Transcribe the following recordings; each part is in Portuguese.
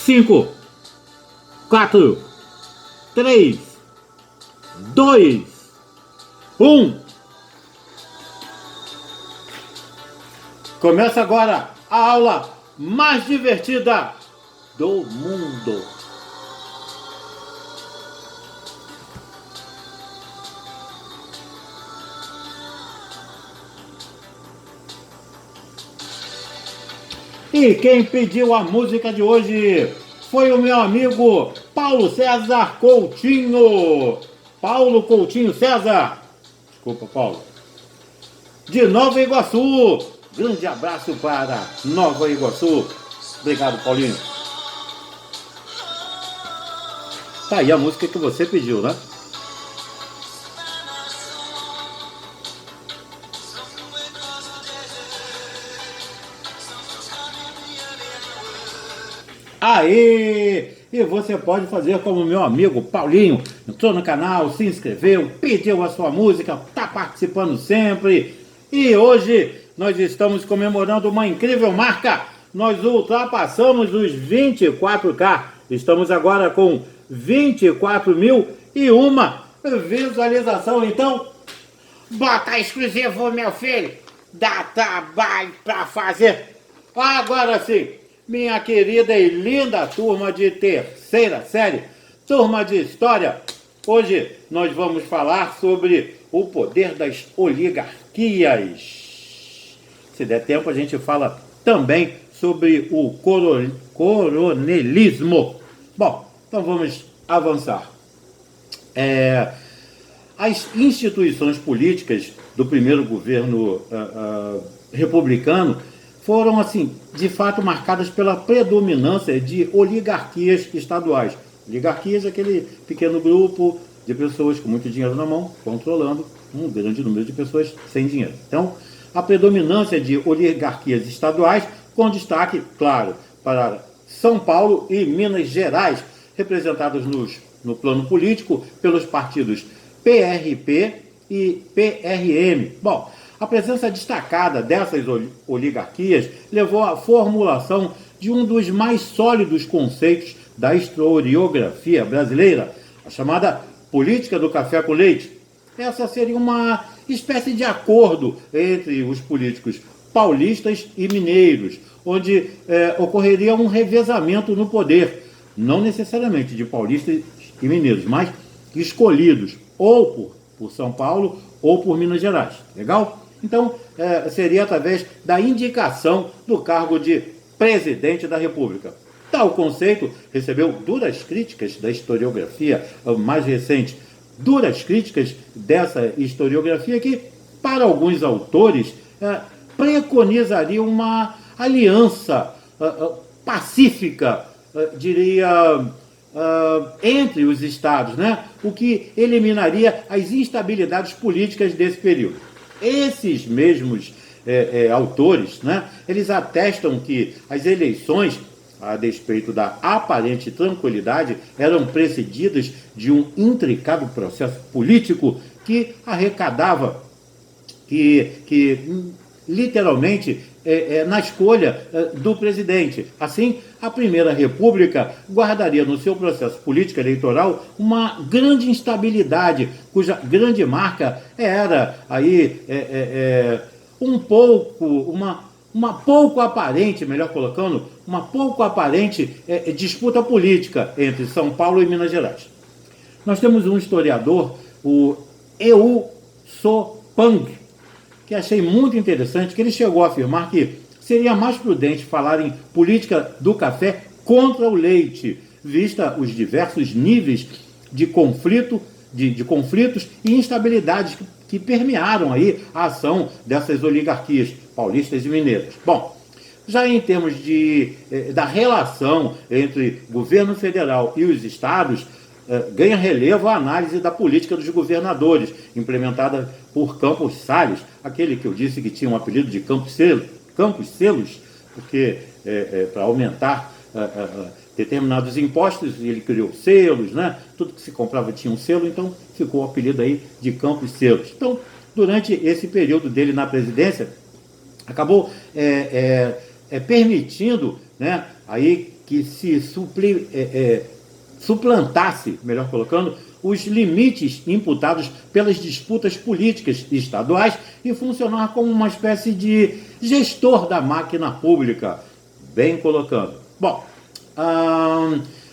5, 4, 3, 2, 1. Começa agora a aula mais divertida do mundo. E quem pediu a música de hoje foi o meu amigo Paulo César Coutinho. Paulo Coutinho César. Desculpa, Paulo. De Nova Iguaçu. Grande abraço para Nova Iguaçu. Obrigado, Paulinho. Tá aí a música que você pediu, né? Aê! E você pode fazer como meu amigo Paulinho. Entrou no canal, se inscreveu, pediu a sua música, tá participando sempre. E hoje nós estamos comemorando uma incrível marca. Nós ultrapassamos os 24K. Estamos agora com 24.001 visualização. Então, bota exclusivo, meu filho. Dá trabalho pra fazer. Agora sim. Minha querida e linda turma de terceira série, turma de história, hoje nós vamos falar sobre o poder das oligarquias. Se der tempo, a gente fala também sobre o coronelismo. Bom, então vamos avançar. As instituições políticas do primeiro governo republicano foram, assim, de fato marcadas pela predominância de oligarquias estaduais. Oligarquias é aquele pequeno grupo de pessoas com muito dinheiro na mão, controlando um grande número de pessoas sem dinheiro. Então, a predominância de oligarquias estaduais, com destaque, claro, para São Paulo e Minas Gerais, representados no plano político pelos partidos PRP e PRM. Bom, a presença destacada dessas oligarquias levou à formulação de um dos mais sólidos conceitos da historiografia brasileira, a chamada política do café com leite. Essa seria uma espécie de acordo entre os políticos paulistas e por onde ocorreria um revezamento no poder, não necessariamente de paulistas e mineiros, mas escolhidos ou por São Paulo ou por Minas Gerais. Legal? Então, seria através da indicação do cargo de presidente da República. Tal conceito recebeu duras críticas da historiografia mais recente, duras críticas dessa historiografia que, para alguns autores, preconizaria uma aliança pacífica, diria, entre os estados, né? O que eliminaria as instabilidades políticas desse período. Esses mesmos autores, né, eles atestam que as eleições, a despeito da aparente tranquilidade, eram precedidas de um intricado processo político que arrecadava, que literalmente na escolha do presidente. Assim, a Primeira República guardaria no seu processo político eleitoral uma grande instabilidade, cuja grande marca era aí uma pouco aparente, melhor colocando, uma pouco aparente disputa política entre São Paulo e Minas Gerais. Nós temos um historiador, o Eu So-pang, que achei muito interessante, que ele chegou a afirmar que seria mais prudente falar em política do café contra o leite, vista os diversos níveis de conflito, de conflitos e instabilidades que permearam aí a ação dessas oligarquias paulistas e mineiras. Bom, já em termos da relação entre governo federal e os estados, ganha relevo a análise da política dos governadores, implementada por Campos Salles, aquele que eu disse que tinha um apelido de Campos Selos, porque para aumentar determinados impostos, ele criou selos, né? Tudo que se comprava tinha um selo, então ficou o apelido aí de Campos Selos. Então, durante esse período dele na presidência, acabou permitindo, né, aí que se suplantasse, melhor colocando, os limites imputados pelas disputas políticas estaduais e funcionar como uma espécie de gestor da máquina pública, bem colocando. Bom,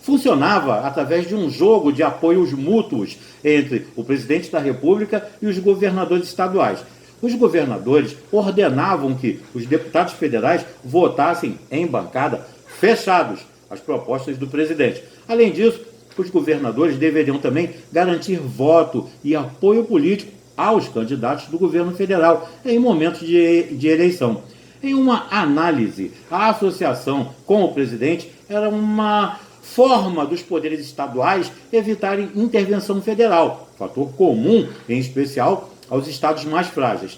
funcionava através de um jogo de apoios mútuos entre o presidente da República e os governadores estaduais. Os governadores ordenavam que os deputados federais votassem em bancada fechados as propostas do presidente. Além disso, os governadores deveriam também garantir voto e apoio político aos candidatos do governo federal em momentos de eleição. Em uma análise, a associação com o presidente era uma forma dos poderes estaduais evitarem intervenção federal, fator comum, em especial, aos estados mais frágeis.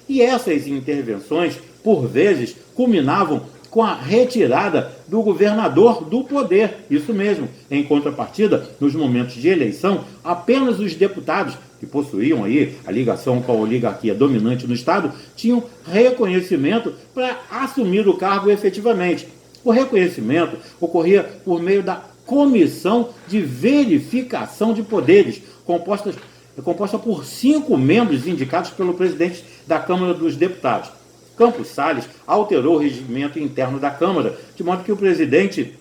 E essas intervenções, por vezes, culminavam com a retirada do governador do poder, isso mesmo. Em contrapartida, nos momentos de eleição, apenas os deputados que possuíam aí a ligação com a oligarquia dominante no Estado tinham reconhecimento para assumir o cargo efetivamente. O reconhecimento ocorria por meio da Comissão de Verificação de Poderes, composta por 5 membros indicados pelo presidente da Câmara dos Deputados. Campos Salles alterou o regimento interno da Câmara, de modo que o presidente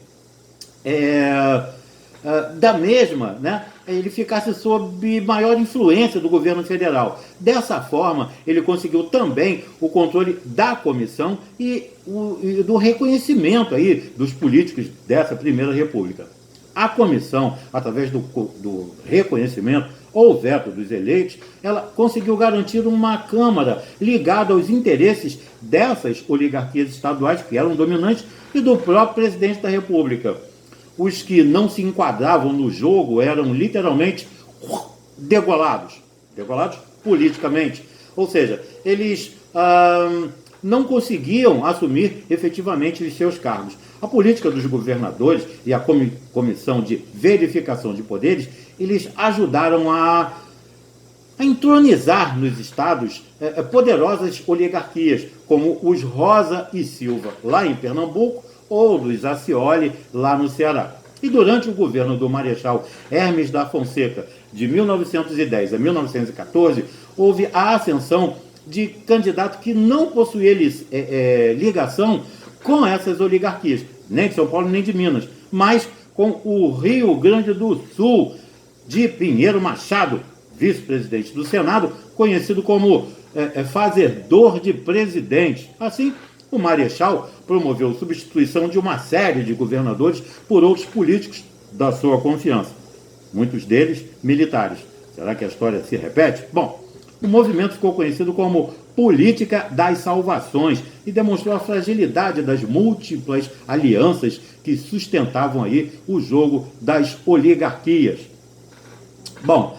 da mesma, né, ele ficasse sob maior influência do governo federal. Dessa forma, ele conseguiu também o controle da comissão e do reconhecimento aí dos políticos dessa Primeira República. A comissão, através do reconhecimento ou veto dos eleitos, ela conseguiu garantir uma Câmara ligada aos interesses dessas oligarquias estaduais que eram dominantes e do próprio presidente da República. Os que não se enquadravam no jogo eram literalmente degolados politicamente. Ou seja, eles não conseguiam assumir efetivamente os seus cargos. A política dos governadores e a Comissão de Verificação de Poderes, eles ajudaram a entronizar nos estados poderosas oligarquias, como os Rosa e Silva, lá em Pernambuco, ou dos Accioli, lá no Ceará. E durante o governo do Marechal Hermes da Fonseca, de 1910 a 1914, houve a ascensão de candidato que não possuía ligação com essas oligarquias, nem de São Paulo nem de Minas, mas com o Rio Grande do Sul, de Pinheiro Machado, vice-presidente do Senado, conhecido como fazedor de presidente. Assim, o Marechal promoveu a substituição de uma série de governadores por outros políticos da sua confiança, muitos deles militares. Será que a história se repete? Bom, o movimento ficou conhecido como Política das Salvações e demonstrou a fragilidade das múltiplas alianças que sustentavam aí o jogo das oligarquias. Bom,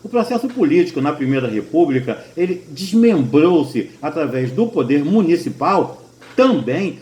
o processo político na Primeira República, ele desmembrou-se através do poder municipal, também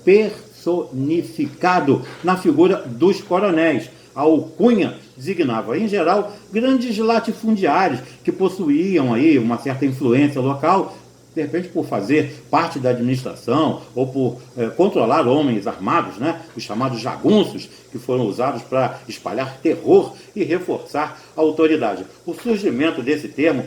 personificado na figura dos coronéis. A alcunha designava, em geral, grandes latifundiários que possuíam aí uma certa influência local, de repente por fazer parte da administração ou por controlar homens armados, né? Os chamados jagunços, que foram usados para espalhar terror e reforçar a autoridade. O surgimento desse termo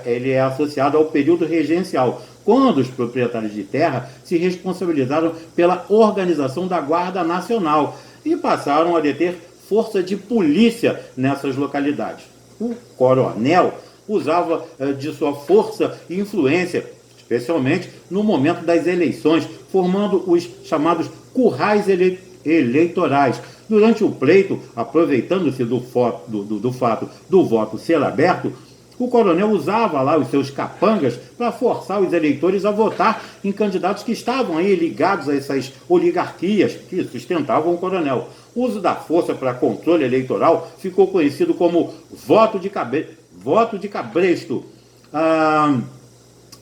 ele é associado ao período regencial, quando os proprietários de terra se responsabilizaram pela organização da Guarda Nacional e passaram a deter força de polícia nessas localidades. O coronel usava de sua força e influência, especialmente no momento das eleições, formando os chamados currais eleitorais. Durante o pleito, aproveitando-se do fato do voto ser aberto, o coronel usava lá os seus capangas para forçar os eleitores a votar em candidatos que estavam aí ligados a essas oligarquias que sustentavam o coronel. O uso da força para controle eleitoral ficou conhecido como voto de cabresto.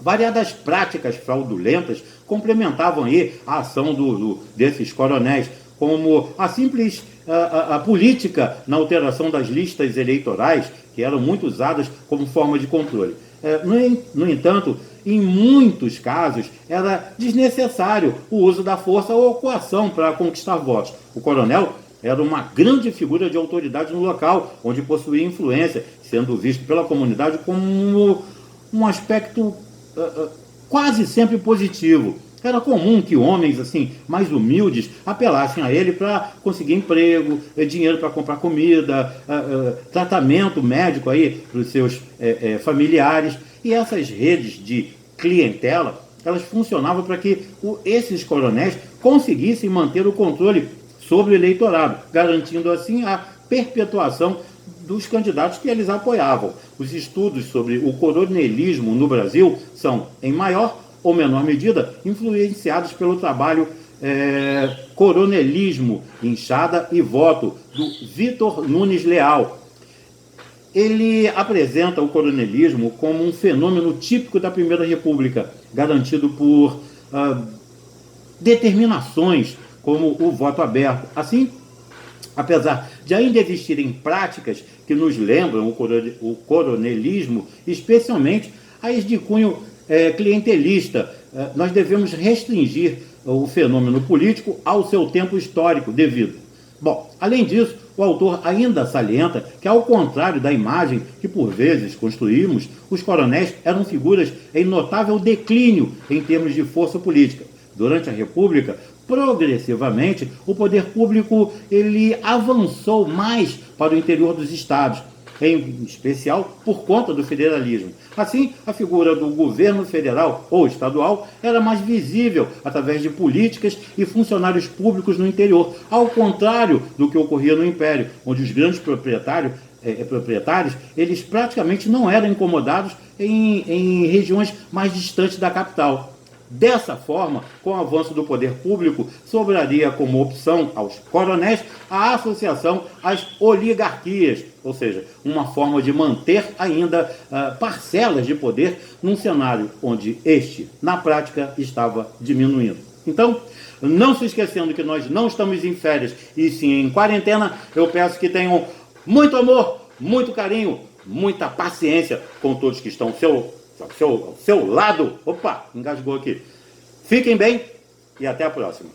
Variadas práticas fraudulentas complementavam aí a ação desses coronéis, como a simples a política na alteração das listas eleitorais, que eram muito usadas como forma de controle. No entanto, em muitos casos, era desnecessário o uso da força ou coação para conquistar votos. O coronel era uma grande figura de autoridade no local, onde possuía influência, sendo visto pela comunidade como um aspecto quase sempre positivo. Era comum que homens assim mais humildes apelassem a ele para conseguir emprego, dinheiro para comprar comida, tratamento médico aí para os seus familiares. E essas redes de clientela, elas funcionavam para que esses coronéis conseguissem manter o controle sobre o eleitorado, garantindo assim a perpetuação dos candidatos que eles apoiavam. Os estudos sobre o coronelismo no Brasil são, em maior ou menor medida, influenciados pelo trabalho Coronelismo, Enxada e Voto, do Vitor Nunes Leal. Ele apresenta o coronelismo como um fenômeno típico da Primeira República, garantido por determinações como o voto aberto. Assim, apesar de ainda existirem práticas que nos lembram o coronelismo, especialmente as de cunho clientelista, nós devemos restringir o fenômeno político ao seu tempo histórico devido. Bom, além disso, o autor ainda salienta que, ao contrário da imagem que por vezes construímos, os coronéis eram figuras em notável declínio em termos de força política. Durante a República, progressivamente, o poder público ele avançou mais para o interior dos estados, em especial por conta do federalismo. Assim, a figura do governo federal ou estadual era mais visível através de políticas e funcionários públicos no interior, ao contrário do que ocorria no Império, onde os grandes proprietários, eles praticamente não eram incomodados em regiões mais distantes da capital. Dessa forma, com o avanço do poder público, sobraria como opção aos coronéis a associação às oligarquias, ou seja, uma forma de manter ainda parcelas de poder num cenário onde este, na prática, estava diminuindo. Então, não se esquecendo que nós não estamos em férias e sim em quarentena, eu peço que tenham muito amor, muito carinho, muita paciência com todos que estão ao seu lado. Opa, engasgou aqui. Fiquem bem e até a próxima.